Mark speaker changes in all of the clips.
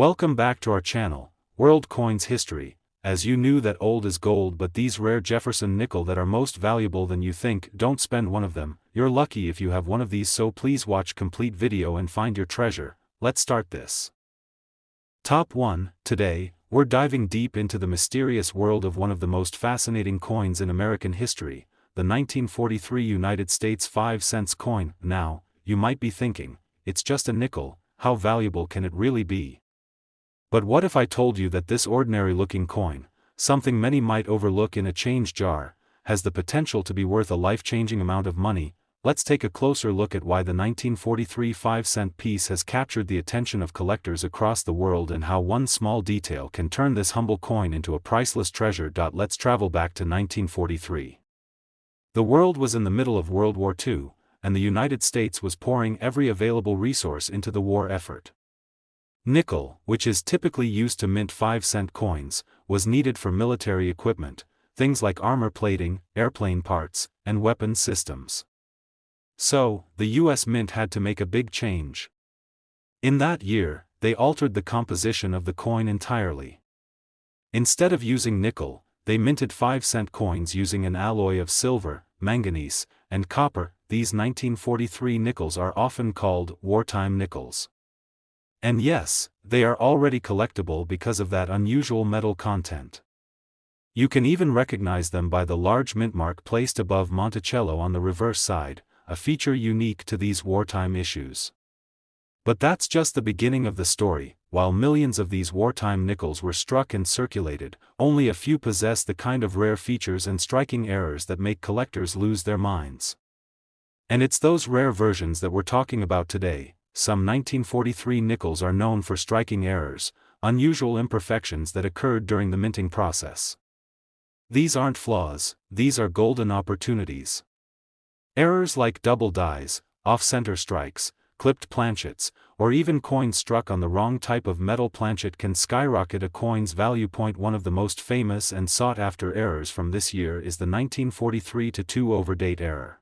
Speaker 1: Welcome back to our channel, World Coins History. As you knew that old is gold, but these rare Jefferson nickel that are most valuable than you think, don't spend one of them. You're lucky if you have one of these, so please watch complete video and find your treasure. Let's start this. Top 1. Today, we're diving deep into the mysterious world of one of the most fascinating coins in American history, the 1943 United States 5-cent coin. Now, you might be thinking, it's just a nickel, how valuable can it really be? But what if I told you that this ordinary-looking coin, something many might overlook in a change jar, has the potential to be worth a life-changing amount of money? Let's take a closer look at why the 1943 5-cent piece has captured the attention of collectors across the world and how one small detail can turn this humble coin into a priceless treasure. Let's travel back to 1943. The world was in the middle of World War II, and the United States was pouring every available resource into the war effort. Nickel, which is typically used to mint 5-cent coins, was needed for military equipment, things like armor plating, airplane parts, and weapons systems. So, the US Mint had to make a big change. In that year, they altered the composition of the coin entirely. Instead of using nickel, they minted 5-cent coins using an alloy of silver, manganese, and copper. These 1943 nickels are often called wartime nickels. And yes, they are already collectible because of that unusual metal content. You can even recognize them by the large mint mark placed above Monticello on the reverse side, a feature unique to these wartime issues. But that's just the beginning of the story. While millions of these wartime nickels were struck and circulated, only a few possess the kind of rare features and striking errors that make collectors lose their minds. And it's those rare versions that we're talking about today. Some 1943 nickels are known for striking errors, unusual imperfections that occurred during the minting process. These aren't flaws, these are golden opportunities. Errors like double dies, off-center strikes, clipped planchets, or even coins struck on the wrong type of metal planchet can skyrocket a coin's value. One of the most famous and sought-after errors from this year is the 1943-2 overdate error.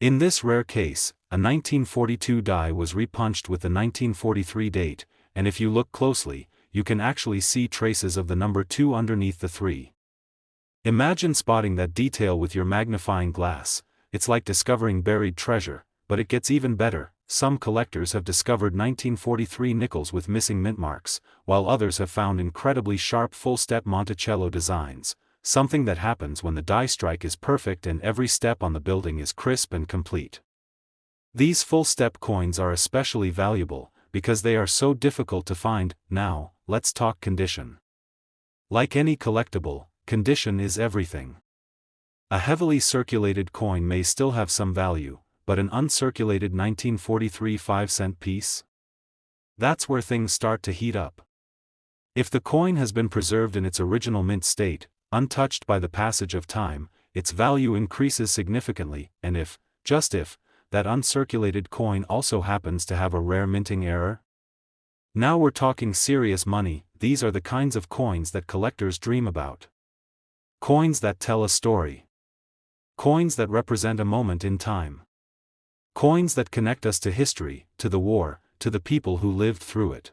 Speaker 1: In this rare case, a 1942 die was repunched with the 1943 date, and if you look closely, you can actually see traces of the number 2 underneath the 3. Imagine spotting that detail with your magnifying glass. It's like discovering buried treasure, but it gets even better. Some collectors have discovered 1943 nickels with missing mint marks, while others have found incredibly sharp full-step Monticello designs, something that happens when the die strike is perfect and every step on the building is crisp and complete. These full-step coins are especially valuable, because they are so difficult to find. Now, let's talk condition. Like any collectible, condition is everything. A heavily circulated coin may still have some value, but an uncirculated 1943 5-cent piece? That's where things start to heat up. If the coin has been preserved in its original mint state, untouched by the passage of time, its value increases significantly, and if, just if, that uncirculated coin also happens to have a rare minting error? Now we're talking serious money. These are the kinds of coins that collectors dream about. Coins that tell a story. Coins that represent a moment in time. Coins that connect us to history, to the war, to the people who lived through it.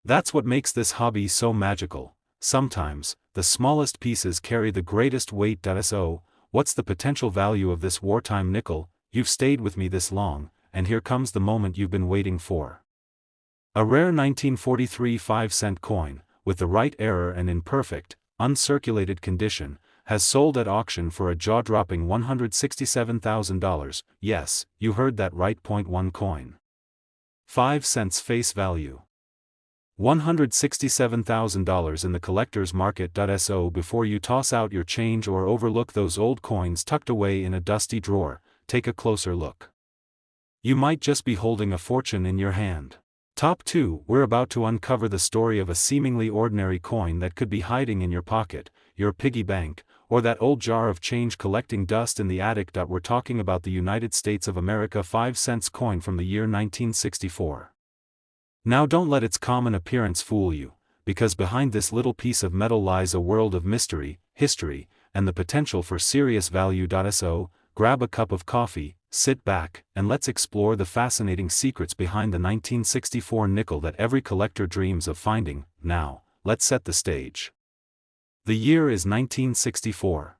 Speaker 1: That's what makes this hobby so magical. Sometimes, the smallest pieces carry the greatest weight. So, what's the potential value of this wartime nickel? You've stayed with me this long, and here comes the moment you've been waiting for. A rare 1943 5-cent coin, with the right error and in perfect, uncirculated condition, has sold at auction for a jaw-dropping $167,000. Yes, you heard that right. One coin. 5 cents face value. $167,000 in the collector's market. So before you toss out your change or overlook those old coins tucked away in a dusty drawer, take a closer look. You might just be holding a fortune in your hand. Top 2. We're about to uncover the story of a seemingly ordinary coin that could be hiding in your pocket, your piggy bank, or that old jar of change collecting dust in the attic. We're talking about the United States of America 5-cent coin from the year 1964. Now don't let its common appearance fool you, because behind this little piece of metal lies a world of mystery, history, and the potential for serious value. So, grab a cup of coffee, sit back, and let's explore the fascinating secrets behind the 1964 nickel that every collector dreams of finding. Now, let's set the stage. The year is 1964.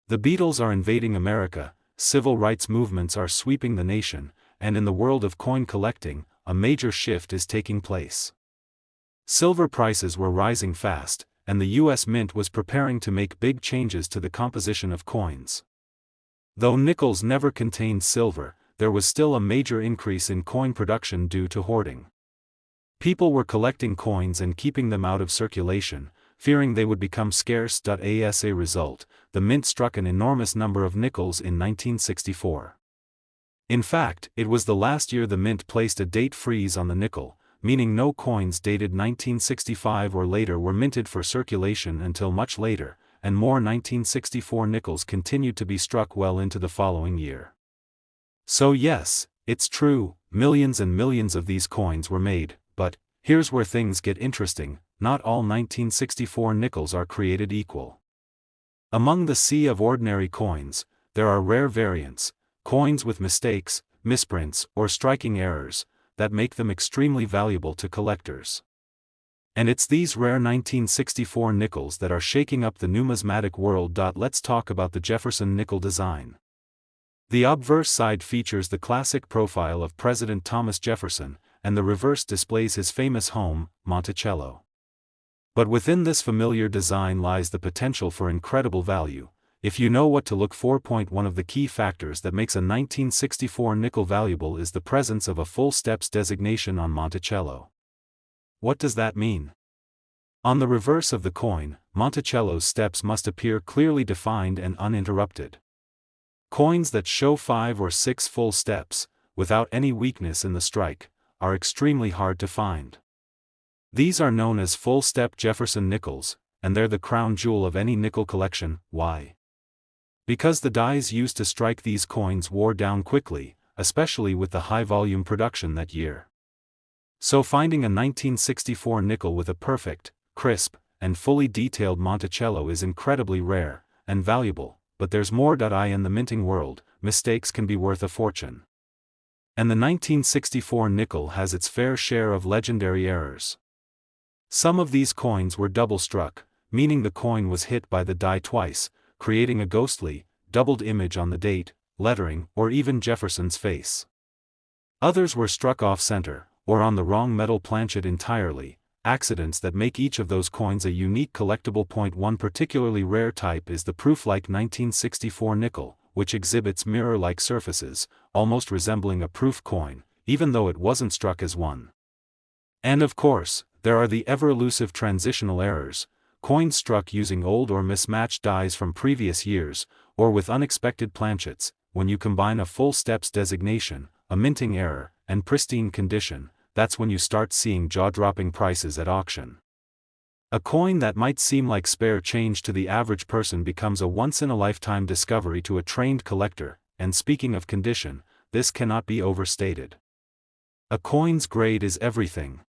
Speaker 1: The Beatles are invading America, civil rights movements are sweeping the nation, and in the world of coin collecting, a major shift is taking place. Silver prices were rising fast, and the U.S. Mint was preparing to make big changes to the composition of coins. Though nickels never contained silver, there was still a major increase in coin production due to hoarding. People were collecting coins and keeping them out of circulation, fearing they would become scarce. As a result, the mint struck an enormous number of nickels in 1964. In fact, it was the last year the mint placed a date freeze on the nickel, meaning no coins dated 1965 or later were minted for circulation until much later, and more 1964 nickels continued to be struck well into the following year. So yes, it's true, millions and millions of these coins were made, but here's where things get interesting: not all 1964 nickels are created equal. Among the sea of ordinary coins, there are rare variants, coins with mistakes, misprints, or striking errors, that make them extremely valuable to collectors. And it's these rare 1964 nickels that are shaking up the numismatic world. Let's talk about the Jefferson nickel design. The obverse side features the classic profile of President Thomas Jefferson, and the reverse displays his famous home, Monticello. But within this familiar design lies the potential for incredible value, if you know what to look for. One of the key factors that makes a 1964 nickel valuable is the presence of a full steps designation on Monticello. What does that mean? On the reverse of the coin, Monticello's steps must appear clearly defined and uninterrupted. Coins that show 5 or 6 full steps, without any weakness in the strike, are extremely hard to find. These are known as full-step Jefferson nickels, and they're the crown jewel of any nickel collection. Why? Because the dies used to strike these coins wore down quickly, especially with the high-volume production that year. So finding a 1964 nickel with a perfect, crisp, and fully detailed Monticello is incredibly rare and valuable, but there's more. In the minting world, mistakes can be worth a fortune. And the 1964 nickel has its fair share of legendary errors. Some of these coins were double-struck, meaning the coin was hit by the die twice, creating a ghostly, doubled image on the date, lettering, or even Jefferson's face. Others were struck off-center, or on the wrong metal planchet entirely, accidents that make each of those coins a unique collectible. One particularly rare type is the proof-like 1964 nickel, which exhibits mirror-like surfaces, almost resembling a proof coin, even though it wasn't struck as one. And of course, there are the ever-elusive transitional errors, coins struck using old or mismatched dies from previous years, or with unexpected planchets. When you combine a full steps designation, a minting error, and pristine condition, that's when you start seeing jaw-dropping prices at auction. A coin that might seem like spare change to the average person becomes a once-in-a-lifetime discovery to a trained collector, and speaking of condition, this cannot be overstated. A coin's grade is everything.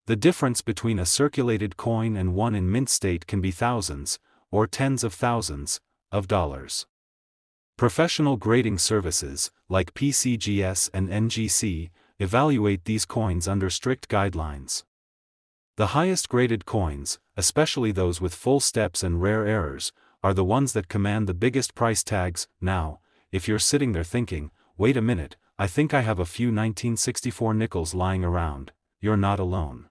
Speaker 1: The difference between a circulated coin and one in mint state can be thousands, or tens of thousands, of dollars. Professional grading services, like PCGS and NGC, evaluate these coins under strict guidelines. The highest graded coins, especially those with full steps and rare errors, are the ones that command the biggest price tags. Now, if you're sitting there thinking, wait a minute, I think I have a few 1964 nickels lying around, you're not alone.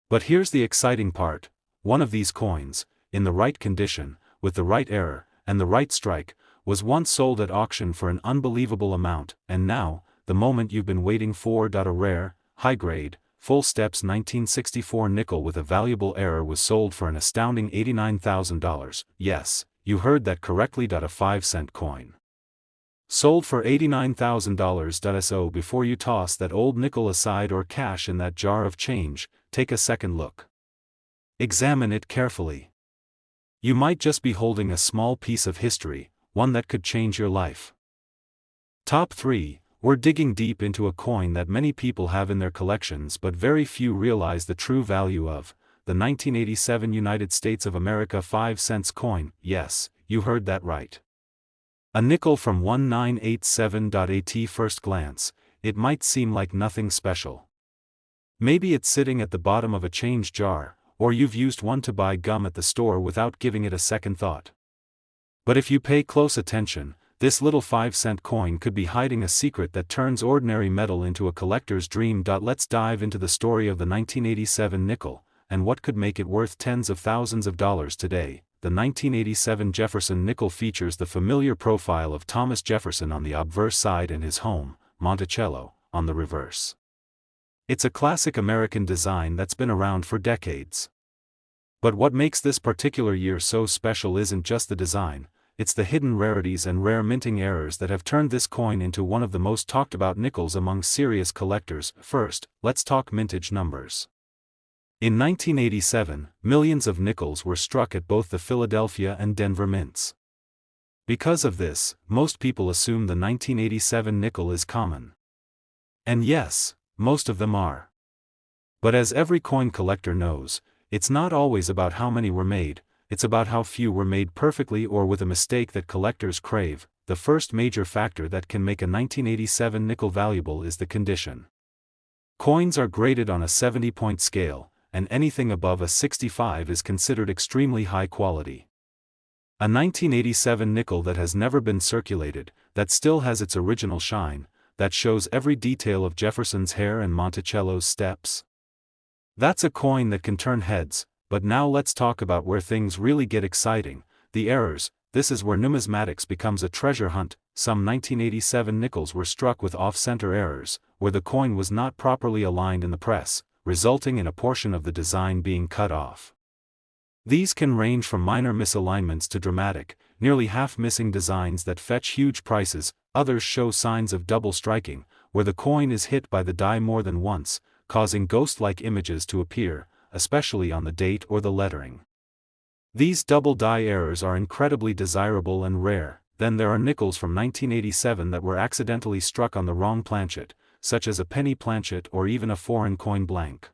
Speaker 1: But here's the exciting part: one of these coins, in the right condition, with the right error, and the right strike, was once sold at auction for an unbelievable amount, and now, the moment you've been waiting for. A rare, high-grade, full steps 1964 nickel with a valuable error was sold for an astounding $89,000. Yes, you heard that correctly. A 5-cent coin sold for $89,000. So before you toss that old nickel aside or cash in that jar of change, take a second look. Examine it carefully. You might just be holding a small piece of history, one that could change your life. Top 3. We're digging deep into a coin that many people have in their collections but very few realize the true value of: the 1987 United States of America 5 cents coin. Yes, you heard that right. A nickel from 1987. At first glance, it might seem like nothing special. Maybe it's sitting at the bottom of a change jar, or you've used one to buy gum at the store without giving it a second thought. But if you pay close attention, this little 5-cent coin could be hiding a secret that turns ordinary metal into a collector's dream. Let's dive into the story of the 1987 nickel, and what could make it worth tens of thousands of dollars today. The 1987 Jefferson nickel features the familiar profile of Thomas Jefferson on the obverse side and his home, Monticello, on the reverse. It's a classic American design that's been around for decades. But what makes this particular year so special isn't just the design, it's the hidden rarities and rare minting errors that have turned this coin into one of the most talked about nickels among serious collectors. First, let's talk mintage numbers. In 1987, millions of nickels were struck at both the Philadelphia and Denver mints. Because of this, most people assume the 1987 nickel is common. And yes, most of them are. But as every coin collector knows, it's not always about how many were made, it's about how few were made perfectly or with a mistake that collectors crave. The first major factor that can make a 1987 nickel valuable is the condition. Coins are graded on a 70-point scale, and anything above a 65 is considered extremely high quality. A 1987 nickel that has never been circulated, that still has its original shine, that shows every detail of Jefferson's hair and Monticello's steps. That's a coin that can turn heads. But now let's talk about where things really get exciting, the errors. This is where numismatics becomes a treasure hunt. Some 1987 nickels were struck with off-center errors, where the coin was not properly aligned in the press, resulting in a portion of the design being cut off. These can range from minor misalignments to dramatic, nearly half-missing designs that fetch huge prices. Others show signs of double striking, where the coin is hit by the die more than once, causing ghost-like images to appear, especially on the date or the lettering. These double die errors are incredibly desirable and rare. Then there are nickels from 1987 that were accidentally struck on the wrong planchet, such as a penny planchet or even a foreign coin blank.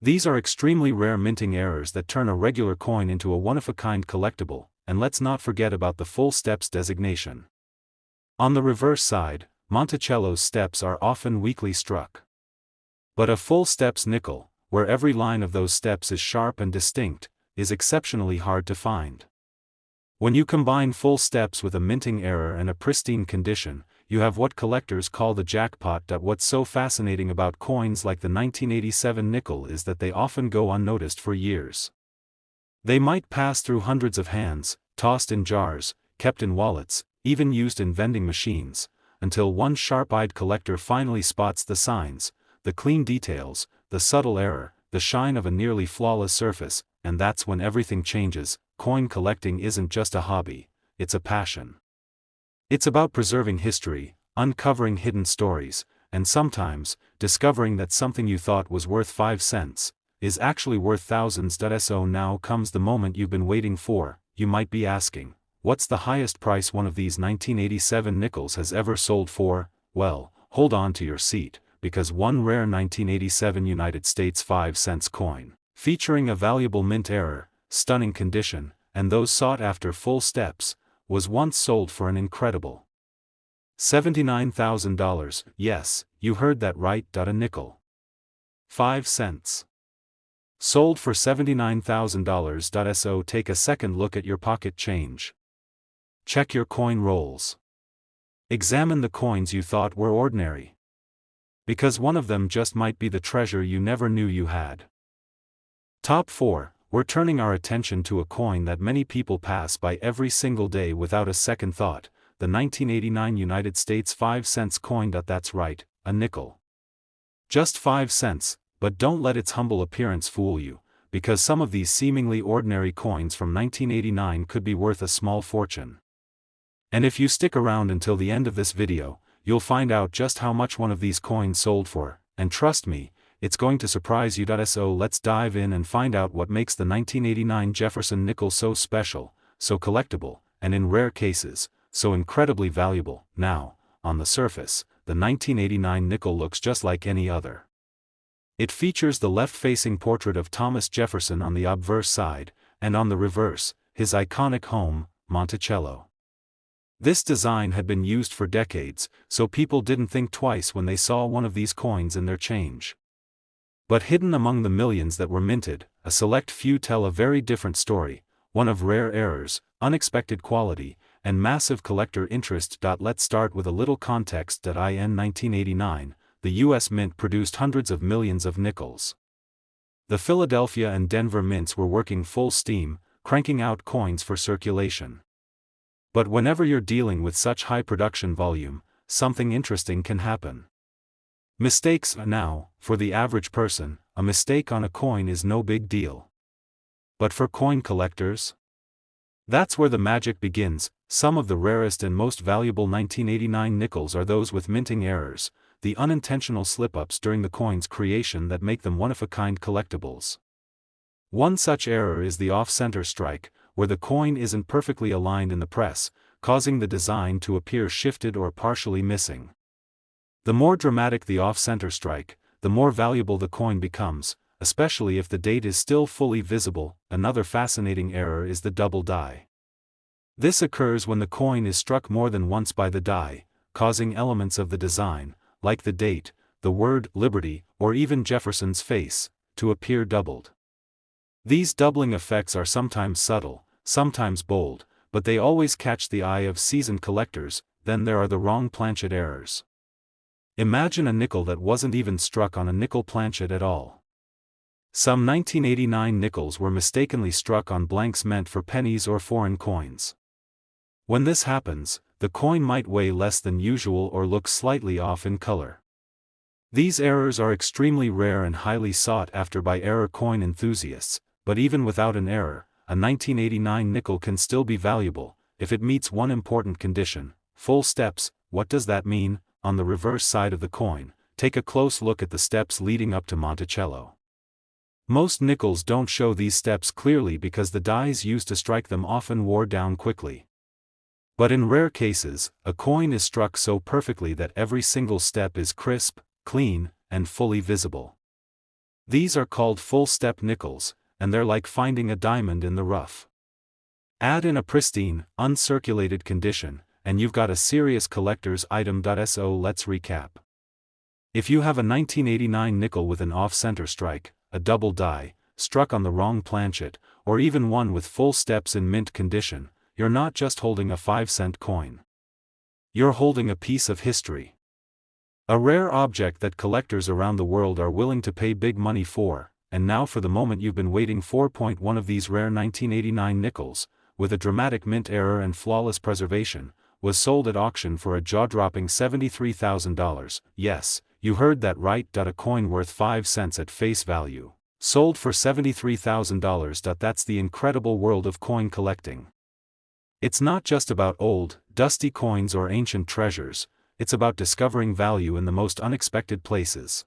Speaker 1: These are extremely rare minting errors that turn a regular coin into a one-of-a-kind collectible, and let's not forget about the full steps designation. On the reverse side, Monticello's steps are often weakly struck. But a full steps nickel, where every line of those steps is sharp and distinct, is exceptionally hard to find. When you combine full steps with a minting error and a pristine condition, you have what collectors call the jackpot. What's so fascinating about coins like the 1987 nickel is that they often go unnoticed for years. They might pass through hundreds of hands, tossed in jars, kept in wallets, even used in vending machines, until one sharp-eyed collector finally spots the signs, the clean details, the subtle error, the shine of a nearly flawless surface, and that's when everything changes. Coin collecting isn't just a hobby, it's a passion. It's about preserving history, uncovering hidden stories, and sometimes, discovering that something you thought was worth 5 cents, is actually worth thousands. So now comes the moment you've been waiting for. You might be asking, what's the highest price one of these 1987 nickels has ever sold for? Well, hold on to your seat, because one rare 1987 United States 5-cent coin, featuring a valuable mint error, stunning condition, and those sought-after full steps, was once sold for an incredible $79,000. Yes, you heard that right. A nickel. 5 cents. Sold for $79,000. So take a second look at your pocket change. Check your coin rolls. Examine the coins you thought were ordinary. Because one of them just might be the treasure you never knew you had. Top 4, we're turning our attention to a coin that many people pass by every single day without a second thought, the 1989 United States 5-cent coin. That's right, a nickel. Just 5 cents, but don't let its humble appearance fool you, because some of these seemingly ordinary coins from 1989 could be worth a small fortune. And if you stick around until the end of this video, you'll find out just how much one of these coins sold for, and trust me, it's going to surprise you. So let's dive in and find out what makes the 1989 Jefferson nickel so special, so collectible, and in rare cases, so incredibly valuable. Now, on the surface, the 1989 nickel looks just like any other. It features the left-facing portrait of Thomas Jefferson on the obverse side, and on the reverse, his iconic home, Monticello. This design had been used for decades, so people didn't think twice when they saw one of these coins in their change. But hidden among the millions that were minted, a select few tell a very different story, one of rare errors, unexpected quality, and massive collector interest. Let's start with a little context. In 1989, the U.S. Mint produced hundreds of millions of nickels. The Philadelphia and Denver mints were working full steam, cranking out coins for circulation. But whenever you're dealing with such high production volume, something interesting can happen. Mistakes. Now, for the average person, a mistake on a coin is no big deal. But for coin collectors? That's where the magic begins. Some of the rarest and most valuable 1989 nickels are those with minting errors, the unintentional slip-ups during the coin's creation that make them one-of-a-kind collectibles. One such error is the off-center strike, where the coin isn't perfectly aligned in the press, causing the design to appear shifted or partially missing. The more dramatic the off-center strike, the more valuable the coin becomes, especially if the date is still fully visible. Another fascinating error is the double die. This occurs when the coin is struck more than once by the die, causing elements of the design, like the date, the word Liberty, or even Jefferson's face, to appear doubled. These doubling effects are sometimes subtle, sometimes bold, but they always catch the eye of seasoned collectors. Then there are the wrong planchet errors. Imagine a nickel that wasn't even struck on a nickel planchet at all. Some 1989 nickels were mistakenly struck on blanks meant for pennies or foreign coins. When this happens, the coin might weigh less than usual or look slightly off in color. These errors are extremely rare and highly sought after by error coin enthusiasts, but even without an error, a 1989 nickel can still be valuable, if it meets one important condition: full steps. What does that mean? On the reverse side of the coin, take a close look at the steps leading up to Monticello. Most nickels don't show these steps clearly because the dies used to strike them often wore down quickly. But in rare cases, a coin is struck so perfectly that every single step is crisp, clean, and fully visible. These are called full-step nickels, and they're like finding a diamond in the rough. Add in a pristine, uncirculated condition, and you've got a serious collector's item. So let's recap. If you have a 1989 nickel with an off-center strike, a double die, struck on the wrong planchet, or even one with full steps in mint condition, you're not just holding a 5-cent coin. You're holding a piece of history. A rare object that collectors around the world are willing to pay big money for. And now for the moment you've been waiting for. One of these rare 1989 nickels, with a dramatic mint error and flawless preservation, was sold at auction for a jaw-dropping $73,000. Yes, you heard that right. A coin worth 5 cents at face value, sold for $73,000. That's the incredible world of coin collecting. It's not just about old, dusty coins or ancient treasures, it's about discovering value in the most unexpected places.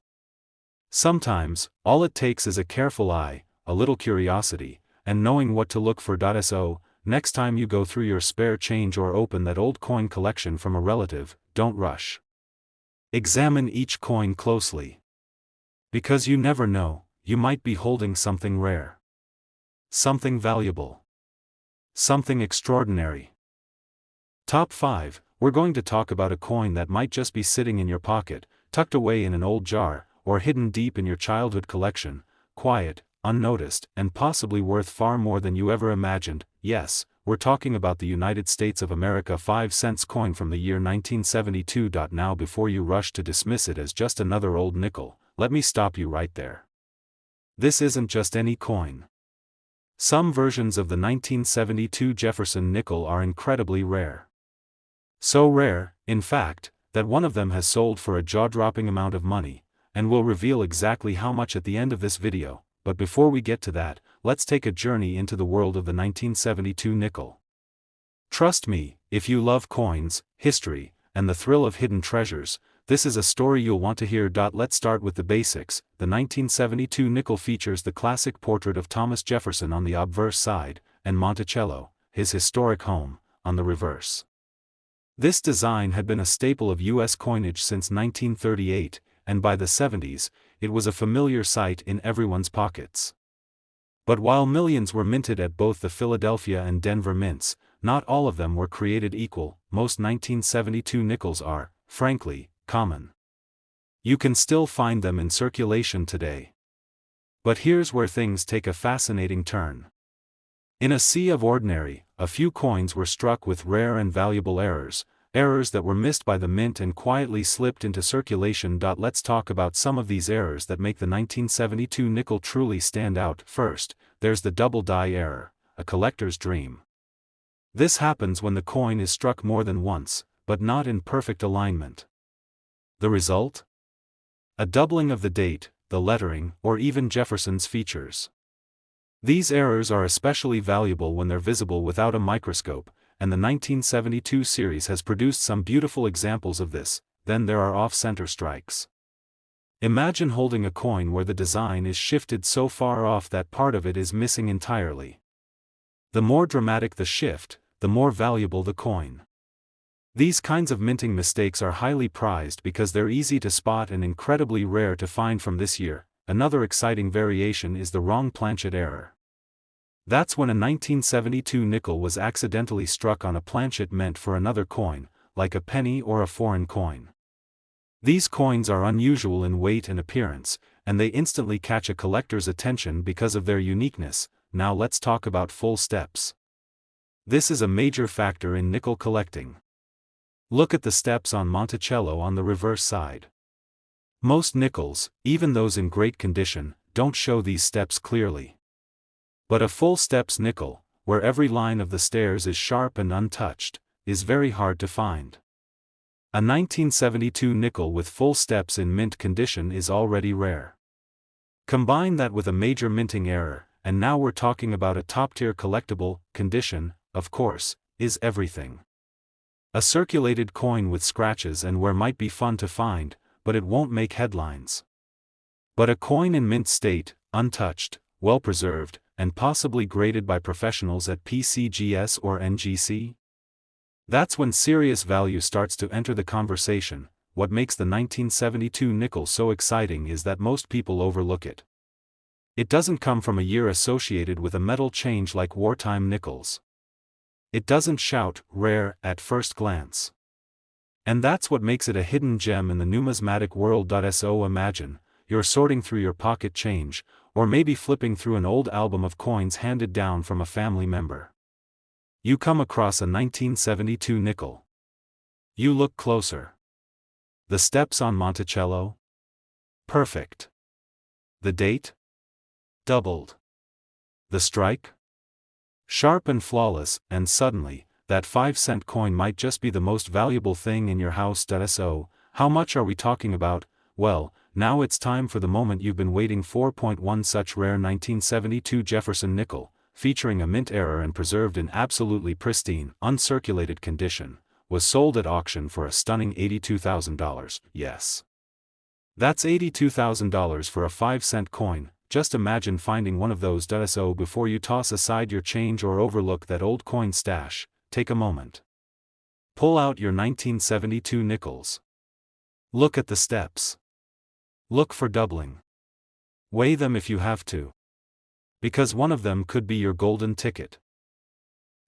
Speaker 1: Sometimes, all it takes is a careful eye, a little curiosity, and knowing what to look for. So, next time you go through your spare change or open that old coin collection from a relative, don't rush. Examine each coin closely. Because you never know, you might be holding something rare. Something valuable. Something extraordinary. Top 5, we're going to talk about a coin that might just be sitting in your pocket, tucked away in an old jar, or hidden deep in your childhood collection, quiet, unnoticed, and possibly worth far more than you ever imagined. Yes, we're talking about the United States of America 5-cent coin from the year 1972. Now before you rush to dismiss it as just another old nickel, let me stop you right there. This isn't just any coin. Some versions of the 1972 Jefferson nickel are incredibly rare. So rare, in fact, that one of them has sold for a jaw-dropping amount of money, and we'll reveal exactly how much at the end of this video. But before we get to that, let's take a journey into the world of the 1972 nickel. Trust me, if you love coins, history, and the thrill of hidden treasures, this is a story you'll want to hear. Let's start with the basics. The 1972 nickel features the classic portrait of Thomas Jefferson on the obverse side, and Monticello, his historic home, on the reverse. This design had been a staple of U.S. coinage since 1938, and by the 70s, it was a familiar sight in everyone's pockets. But while millions were minted at both the Philadelphia and Denver mints, not all of them were created equal. most 1972 nickels are, frankly, common. You can still find them in circulation today. But here's where things take a fascinating turn. In a sea of ordinary, a few coins were struck with rare and valuable errors that were missed by the mint and quietly slipped into circulation. Let's talk about some of these errors that make the 1972 nickel truly stand out. First, there's the double die error, a collector's dream. This happens when the coin is struck more than once, but not in perfect alignment. The result? A doubling of the date, the lettering, or even Jefferson's features. These errors are especially valuable when they're visible without a microscope, and the 1972 series has produced some beautiful examples of this. Then there are off-center strikes. Imagine holding a coin where the design is shifted so far off that part of it is missing entirely. The more dramatic the shift, the more valuable the coin. These kinds of minting mistakes are highly prized because they're easy to spot and incredibly rare to find from this year. Another exciting variation is the wrong planchet error. That's when a 1972 nickel was accidentally struck on a planchet meant for another coin, like a penny or a foreign coin. These coins are unusual in weight and appearance, and they instantly catch a collector's attention because of their uniqueness. Now let's talk about full steps. This is a major factor in nickel collecting. Look at the steps on Monticello on the reverse side. Most nickels, even those in great condition, don't show these steps clearly. But a full steps nickel, where every line of the stairs is sharp and untouched, is very hard to find. A 1972 nickel with full steps in mint condition is already rare. Combine that with a major minting error, and now we're talking about a top-tier collectible. Condition, of course, is everything. A circulated coin with scratches and wear might be fun to find, but it won't make headlines. But a coin in mint state, untouched, well-preserved, and possibly graded by professionals at PCGS or NGC? That's when serious value starts to enter the conversation. What makes the 1972 nickel so exciting is that most people overlook it. It doesn't come from a year associated with a metal change like wartime nickels. It doesn't shout rare at first glance. And that's what makes it a hidden gem in the numismatic world. So imagine you're sorting through your pocket change, or maybe flipping through an old album of coins handed down from a family member. You come across a 1972 nickel. You look closer. The steps on Monticello? Perfect. The date? Doubled. The strike? Sharp and flawless, and suddenly, that 5-cent coin might just be the most valuable thing in your house. So, how much are we talking about? Well, now it's time for the moment you've been waiting for. One such rare 1972 Jefferson nickel, featuring a mint error and preserved in absolutely pristine, uncirculated condition, was sold at auction for a stunning $82,000. Yes. That's $82,000 for a 5-cent coin. Just imagine finding one of those. So before you toss aside your change or overlook that old coin stash, take a moment. Pull out your 1972 nickels. Look at the steps. Look for doubling. Weigh them if you have to. Because one of them could be your golden ticket.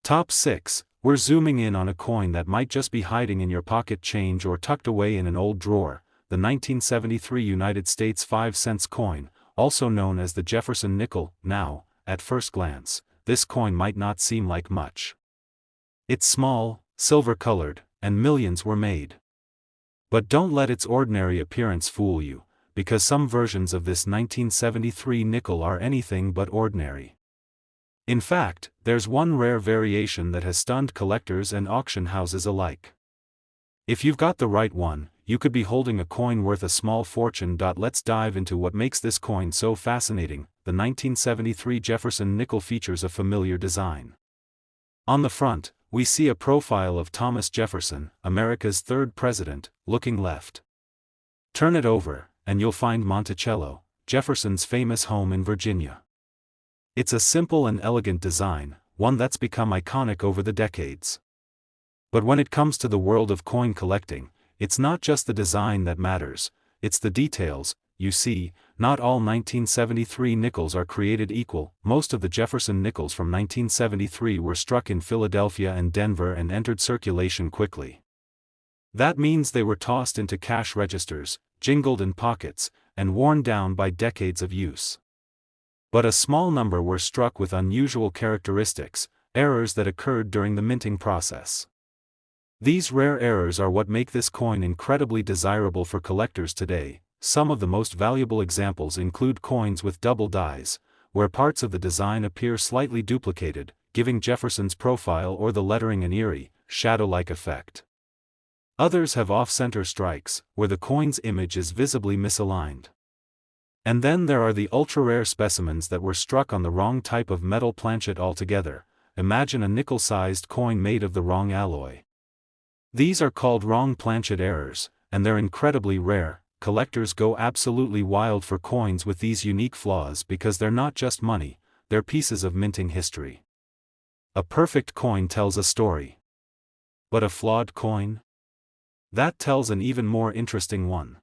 Speaker 1: Top 6, we're zooming in on a coin that might just be hiding in your pocket change or tucked away in an old drawer, the 1973 United States 5-cent coin, also known as the Jefferson nickel. Now, at first glance, this coin might not seem like much. It's small, silver-colored, and millions were made. But don't let its ordinary appearance fool you, because some versions of this 1973 nickel are anything but ordinary. In fact, there's one rare variation that has stunned collectors and auction houses alike. If you've got the right one, you could be holding a coin worth a small fortune. Let's dive into what makes this coin so fascinating. The 1973 Jefferson nickel features a familiar design. On the front, we see a profile of Thomas Jefferson, America's third president, looking left. Turn it over, and you'll find Monticello, Jefferson's famous home in Virginia. It's a simple and elegant design, one that's become iconic over the decades. But when it comes to the world of coin collecting, it's not just the design that matters, it's the details. You see, Not all 1973 nickels are created equal. Most of the Jefferson nickels from 1973 were struck in Philadelphia and Denver and entered circulation quickly. That means they were tossed into cash registers, jingled in pockets, and worn down by decades of use. But a small number were struck with unusual characteristics, errors that occurred during the minting process. These rare errors are what make this coin incredibly desirable for collectors today. Some of the most valuable examples include coins with double dies, where parts of the design appear slightly duplicated, giving Jefferson's profile or the lettering an eerie, shadow-like effect. Others have off-center strikes, where the coin's image is visibly misaligned. And then there are the ultra-rare specimens that were struck on the wrong type of metal planchet altogether. Imagine a nickel-sized coin made of the wrong alloy. These are called wrong planchet errors, and they're incredibly rare. Collectors go absolutely wild for coins with these unique flaws because they're not just money, they're pieces of minting history. A perfect coin tells a story. But a flawed coin? That tells an even more interesting one.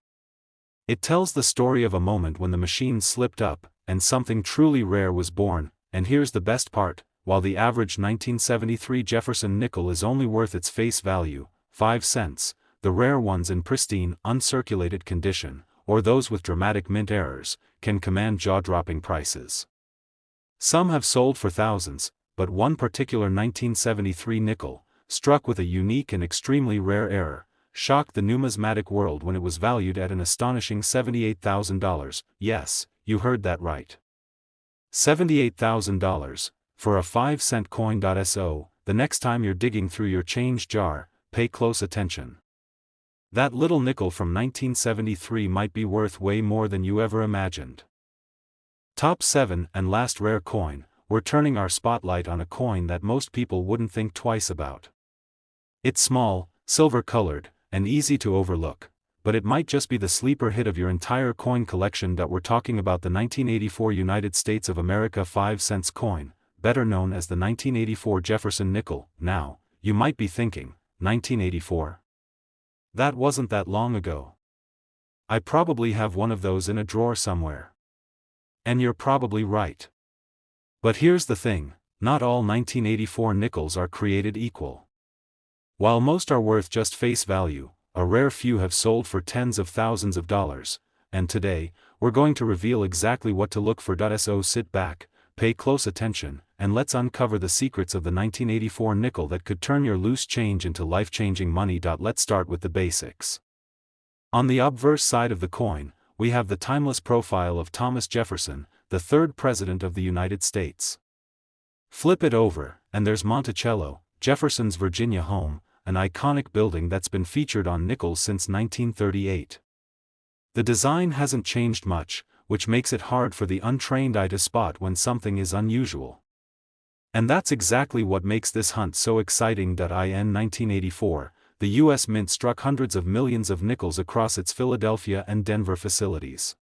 Speaker 1: It tells the story of a moment when the machine slipped up, and something truly rare was born. And here's the best part: while the average 1973 Jefferson nickel is only worth its face value, 5 cents, the rare ones in pristine, uncirculated condition, or those with dramatic mint errors, can command jaw-dropping prices. Some have sold for thousands, but one particular 1973 nickel, struck with a unique and extremely rare error, shocked the numismatic world when it was valued at an astonishing $78,000. Yes, you heard that right. $78,000, for a 5-cent coin. So, the next time you're digging through your change jar, pay close attention. That little nickel from 1973 might be worth way more than you ever imagined. Top 7 and last rare coin, we're turning our spotlight on a coin that most people wouldn't think twice about. It's small, silver-colored, and easy to overlook, but it might just be the sleeper hit of your entire coin collection. That we're talking about the 1984 United States of America 5 cents coin, better known as the 1984 Jefferson nickel. Now, you might be thinking, 1984? That wasn't that long ago. I probably have one of those in a drawer somewhere. And you're probably right. But here's the thing, not all 1984 nickels are created equal. While most are worth just face value, a rare few have sold for tens of thousands of dollars, and today, we're going to reveal exactly what to look for. So sit back, pay close attention, and let's uncover the secrets of the 1984 nickel that could turn your loose change into life-changing money. Let's start with the basics. On the obverse side of the coin, we have the timeless profile of Thomas Jefferson, the third President of the United States. Flip it over, and there's Monticello, Jefferson's Virginia home, an iconic building that's been featured on nickels since 1938. The design hasn't changed much, which makes it hard for the untrained eye to spot when something is unusual. And that's exactly what makes this hunt so exciting. In 1984, the U.S. Mint struck hundreds of millions of nickels across its Philadelphia and Denver facilities.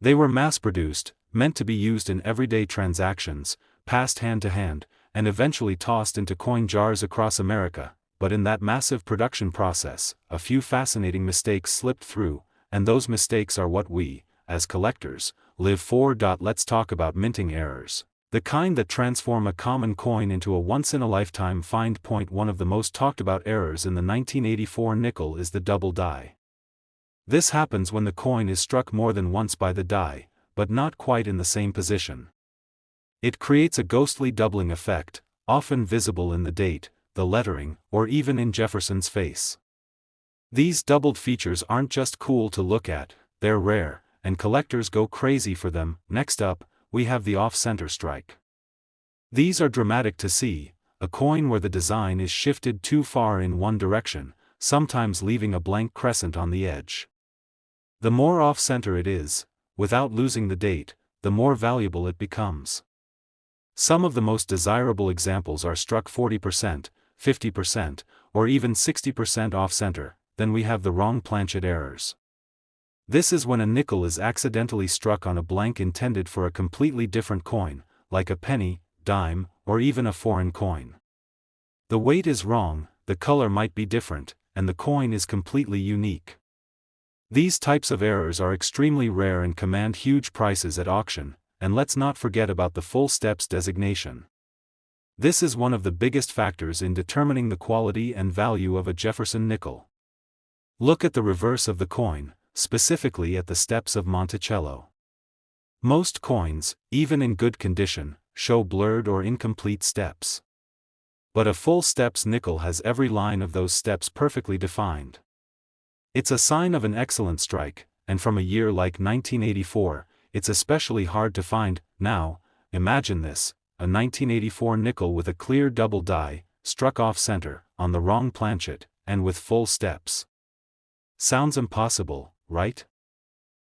Speaker 1: They were mass-produced, meant to be used in everyday transactions, passed hand to hand, and eventually tossed into coin jars across America. But in that massive production process, a few fascinating mistakes slipped through, and those mistakes are what we, as collectors, live for. Let's talk about minting errors. The kind that transform a common coin into a once-in-a-lifetime find. One of the most talked about errors in the 1984 nickel is the double die. This happens when the coin is struck more than once by the die, but not quite in the same position. It creates a ghostly doubling effect, often visible in the date, the lettering, or even in Jefferson's face. These doubled features aren't just cool to look at, they're rare, and collectors go crazy for them. Next up, we have the off-center strike. These are dramatic to see, a coin where the design is shifted too far in one direction, sometimes leaving a blank crescent on the edge. The more off-center it is, without losing the date, the more valuable it becomes. Some of the most desirable examples are struck 40%, 50%, or even 60% off-center. Then we have the wrong planchet errors. This is when a nickel is accidentally struck on a blank intended for a completely different coin, like a penny, dime, or even a foreign coin. The weight is wrong, the color might be different, and the coin is completely unique. These types of errors are extremely rare and command huge prices at auction, and let's not forget about the full steps designation. This is one of the biggest factors in determining the quality and value of a Jefferson nickel. Look at the reverse of the coin, specifically at the steps of Monticello. Most coins, even in good condition, show blurred or incomplete steps. But a full steps nickel has every line of those steps perfectly defined. It's a sign of an excellent strike, and from a year like 1984, it's especially hard to find. Now, imagine this, a 1984 nickel with a clear double die, struck off-center, on the wrong planchet, and with full steps. Sounds impossible, right?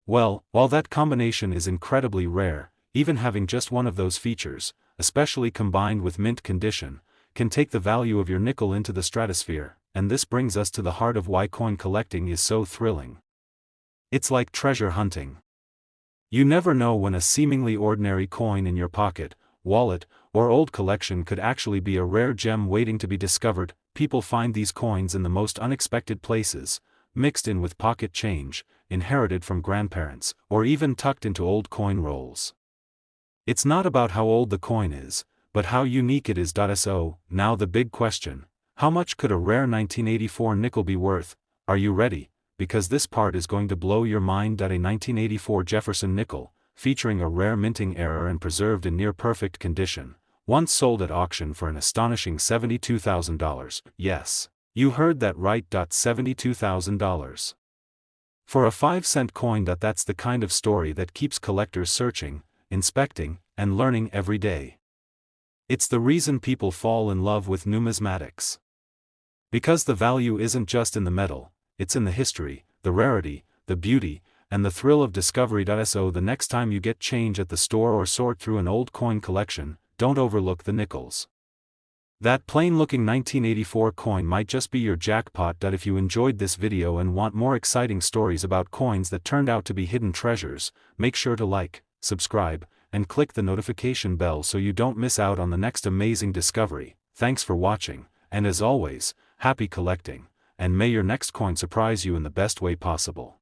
Speaker 1: Well, while that combination is incredibly rare, even having just one of those features, especially combined with mint condition, can take the value of your nickel into the stratosphere, and this brings us to the heart of why coin collecting is so thrilling. It's like treasure hunting. You never know when a seemingly ordinary coin in your pocket, wallet, or old collection could actually be a rare gem waiting to be discovered. People find these coins in the most unexpected places, mixed in with pocket change, inherited from grandparents, or even tucked into old coin rolls. It's not about how old the coin is, but how unique it is. So, now the big question: how much could a rare 1984 nickel be worth? Are you ready? Because this part is going to blow your mind. A 1984 Jefferson nickel, featuring a rare minting error and preserved in near-perfect condition, once sold at auction for an astonishing $72,000. Yes, you heard that right. $72,000. For a 5-cent coin. That's the kind of story that keeps collectors searching, inspecting, and learning every day. It's the reason people fall in love with numismatics. Because the value isn't just in the metal, it's in the history, the rarity, the beauty, and the thrill of discovery. So the next time you get change at the store or sort through an old coin collection, don't overlook the nickels. That plain-looking 1984 coin might just be your jackpot. If you enjoyed this video and want more exciting stories about coins that turned out to be hidden treasures, make sure to like, subscribe, and click the notification bell so you don't miss out on the next amazing discovery. Thanks for watching, and as always, happy collecting, and may your next coin surprise you in the best way possible.